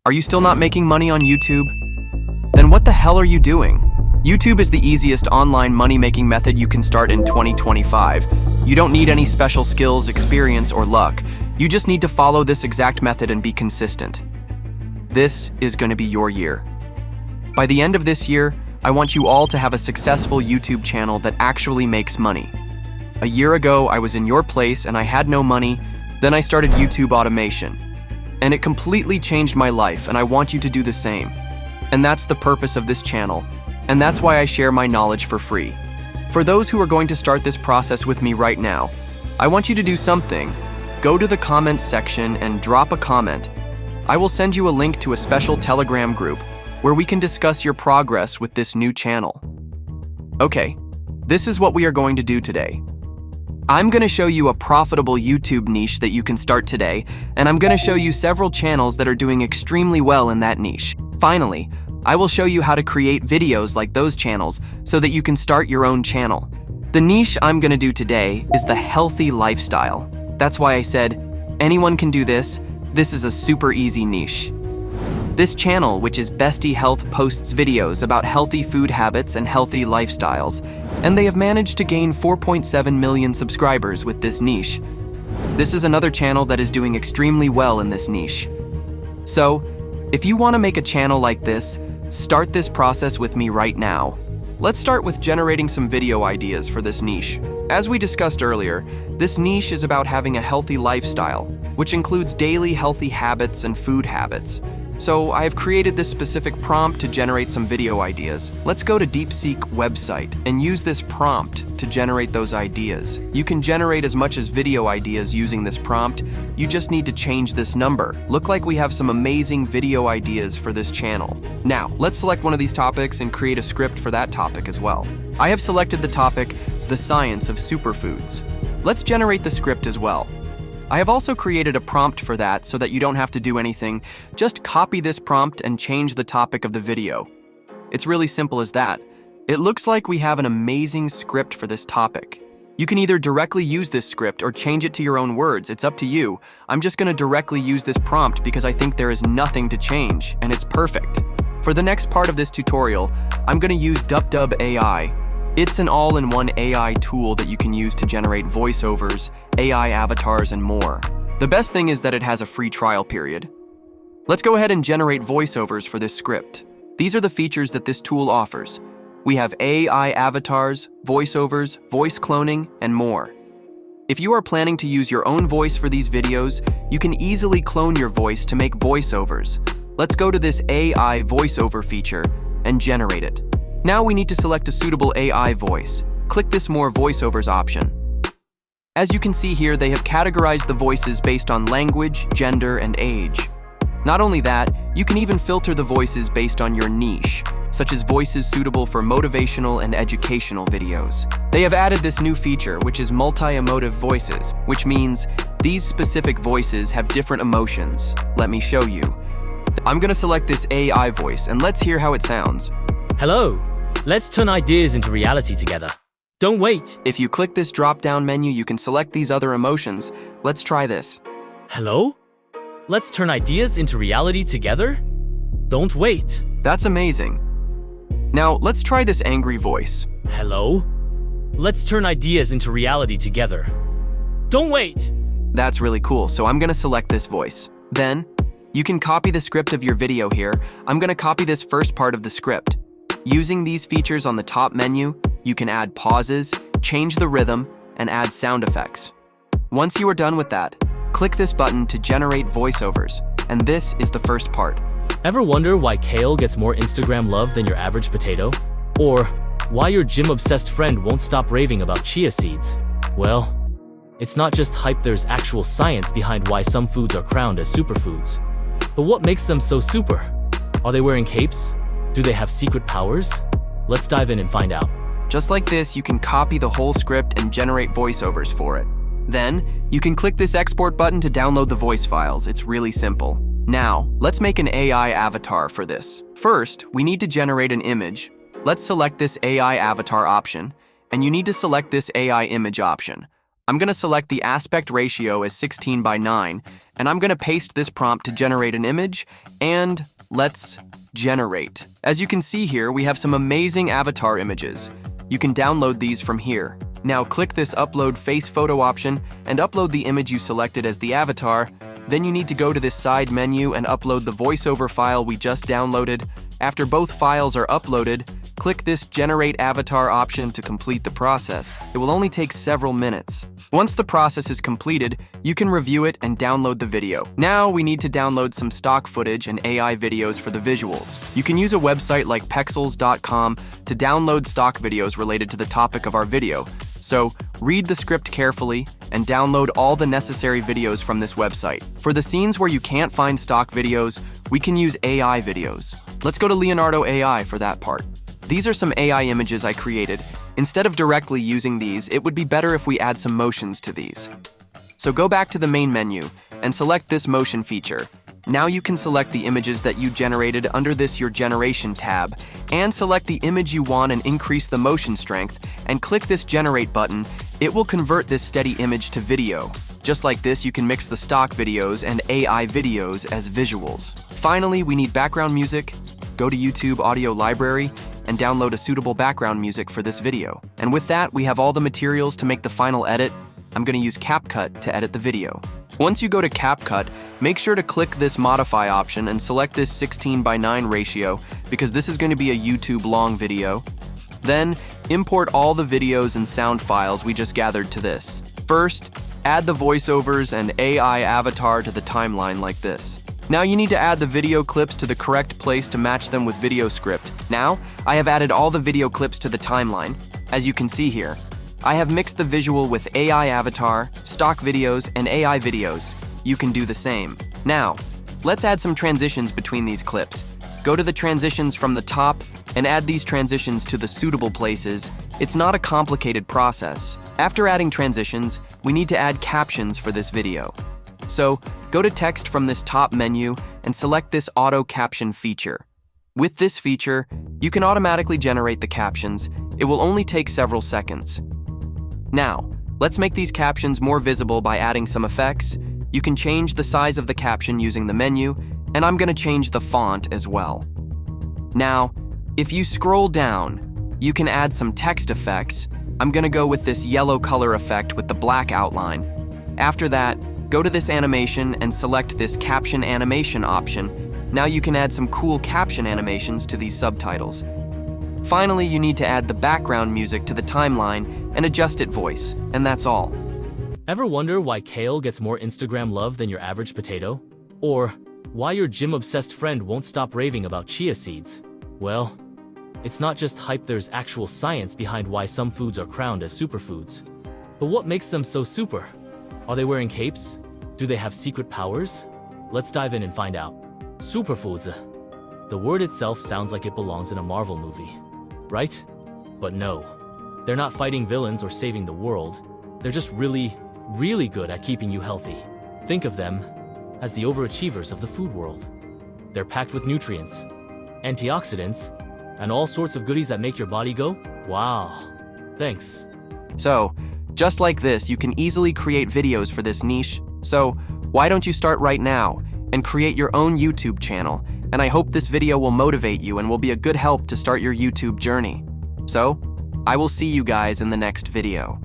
Are you still not making money on YouTube? Then what the hell are you doing? YouTube is the easiest online money-making method you can start in 2025. You don't need any special skills, experience, or luck. You just need to follow this exact method and be consistent. This is going to be your year. By the end of this year, I want you all to have a successful YouTube channel that actually makes money. A year ago, I was in your place and I had no money. Then I started YouTube automation. And it completely changed my life, and I want you to do the same. And that's the purpose of this channel. And that's why I share my knowledge for free. For those who are going to start this process with me right now, I want you to do something. Go to the comments section and drop a comment. I will send you a link to a special Telegram group where we can discuss your progress with this new channel. Okay, this is what we are going to do today. I'm going to show you a profitable YouTube niche that you can start today, and I'm going to show you several channels that are doing extremely well in that niche. Finally, I will show you how to create videos like those channels so that you can start your own channel. The niche I'm going to do today is the healthy lifestyle. That's why I said, anyone can do this. This is a super easy niche. This channel, which is Bestie Health, posts videos about healthy food habits and healthy lifestyles, and they have managed to gain 4.7 million subscribers with this niche. This is another channel that is doing extremely well in this niche. So, if you want to make a channel like this, start this process with me right now. Let's start with generating some video ideas for this niche. As we discussed earlier, this niche is about having a healthy lifestyle, which includes daily healthy habits and food habits. So I have created this specific prompt to generate some video ideas. Let's go to DeepSeek website and use this prompt to generate those ideas. You can generate as much as video ideas using this prompt. You just need to change this number. Look like we have some amazing video ideas for this channel. Now, let's select one of these topics and create a script for that topic as well. I have selected the topic, the science of superfoods. Let's generate the script as well. I have also created a prompt for that so that you don't have to do anything. Just copy this prompt and change the topic of the video. It's really simple as that. It looks like we have an amazing script for this topic. You can either directly use this script or change it to your own words. It's up to you. I'm just going to directly use this prompt because I think there is nothing to change, and it's perfect. For the next part of this tutorial, I'm going to use DupDub AI. It's an all-in-one AI tool that you can use to generate voiceovers, AI avatars, and more. The best thing is that it has a free trial period. Let's go ahead and generate voiceovers for this script. These are the features that this tool offers. We have AI avatars, voiceovers, voice cloning, and more. If you are planning to use your own voice for these videos, you can easily clone your voice to make voiceovers. Let's go to this AI voiceover feature and generate it. Now we need to select a suitable AI voice. Click this More Voiceovers option. As you can see here, they have categorized the voices based on language, gender, and age. Not only that, you can even filter the voices based on your niche, such as voices suitable for motivational and educational videos. They have added this new feature, which is multi-emotive voices, which means these specific voices have different emotions. Let me show you. I'm going to select this AI voice, and let's hear how it sounds. Hello. Let's turn ideas into reality together. Don't wait. If you click this drop-down menu, you can select these other emotions. Let's try this. Hello? Let's turn ideas into reality together? Don't wait. That's amazing. Now, let's try this angry voice. Hello? Let's turn ideas into reality together. Don't wait. That's really cool, so I'm gonna select this voice. Then, you can copy the script of your video here. I'm gonna copy this first part of the script. Using these features on the top menu, you can add pauses, change the rhythm, and add sound effects. Once you are done with that, click this button to generate voiceovers, and this is the first part. Ever wonder why kale gets more Instagram love than your average potato? Or why your gym-obsessed friend won't stop raving about chia seeds? Well, it's not just hype, there's actual science behind why some foods are crowned as superfoods. But what makes them so super? Are they wearing capes? Do they have secret powers? Let's dive in and find out. Just like this, you can copy the whole script and generate voiceovers for it. Then, you can click this export button to download the voice files. It's really simple. Now, let's make an AI avatar for this. First, we need to generate an image. Let's select this AI avatar option, and you need to select this AI image option. I'm going to select the aspect ratio as 16:9, and I'm going to paste this prompt to generate an image, and let's generate. As you can see here, we have some amazing avatar images. You can download these from here. Now click this Upload Face Photo option and upload the image you selected as the avatar. Then you need to go to this side menu and upload the voiceover file we just downloaded. After both files are uploaded, click this Generate Avatar option to complete the process. It will only take several minutes. Once the process is completed, you can review it and download the video. Now we need to download some stock footage and AI videos for the visuals. You can use a website like pexels.com to download stock videos related to the topic of our video. So read the script carefully and download all the necessary videos from this website. For the scenes where you can't find stock videos, we can use AI videos. Let's go to Leonardo AI for that part. These are some AI images I created. Instead of directly using these, it would be better if we add some motions to these. So go back to the main menu and select this motion feature. Now you can select the images that you generated under this Your Generation tab and select the image you want and increase the motion strength and click this Generate button. It will convert this steady image to video. Just like this, you can mix the stock videos and AI videos as visuals. Finally, we need background music. Go to YouTube Audio Library and download a suitable background music for this video. And with that, we have all the materials to make the final edit. I'm going to use CapCut to edit the video. Once you go to CapCut, make sure to click this Modify option and select this 16:9 ratio because this is going to be a YouTube long video. Then, import all the videos and sound files we just gathered to this. First, add the voiceovers and AI avatar to the timeline like this. Now you need to add the video clips to the correct place to match them with video script. Now, I have added all the video clips to the timeline. As you can see here, I have mixed the visual with AI avatar, stock videos, and AI videos. You can do the same. Now, let's add some transitions between these clips. Go to the transitions from the top and add these transitions to the suitable places. It's not a complicated process. After adding transitions, we need to add captions for this video. So, go to Text from this top menu and select this Auto Caption feature. With this feature, you can automatically generate the captions. It will only take several seconds. Now, let's make these captions more visible by adding some effects. You can change the size of the caption using the menu, and I'm going to change the font as well. Now, if you scroll down, you can add some text effects. I'm going to go with this yellow color effect with the black outline. After that, go to this animation and select this Caption Animation option. Now you can add some cool caption animations to these subtitles. Finally, you need to add the background music to the timeline and adjust its voice, and that's all. Ever wonder why kale gets more Instagram love than your average potato? Or why your gym-obsessed friend won't stop raving about chia seeds? Well, it's not just hype, there's actual science behind why some foods are crowned as superfoods. But what makes them so super? Are they wearing capes? Do they have secret powers? Let's dive in and find out. Superfoods. The word itself sounds like it belongs in a Marvel movie, right? But no. They're not fighting villains or saving the world. They're just really, really good at keeping you healthy. Think of them as the overachievers of the food world. They're packed with nutrients, antioxidants, and all sorts of goodies that make your body go, wow. Thanks. So, just like this, you can easily create videos for this niche. So, why don't you start right now and create your own YouTube channel? And I hope this video will motivate you and will be a good help to start your YouTube journey. So, I will see you guys in the next video.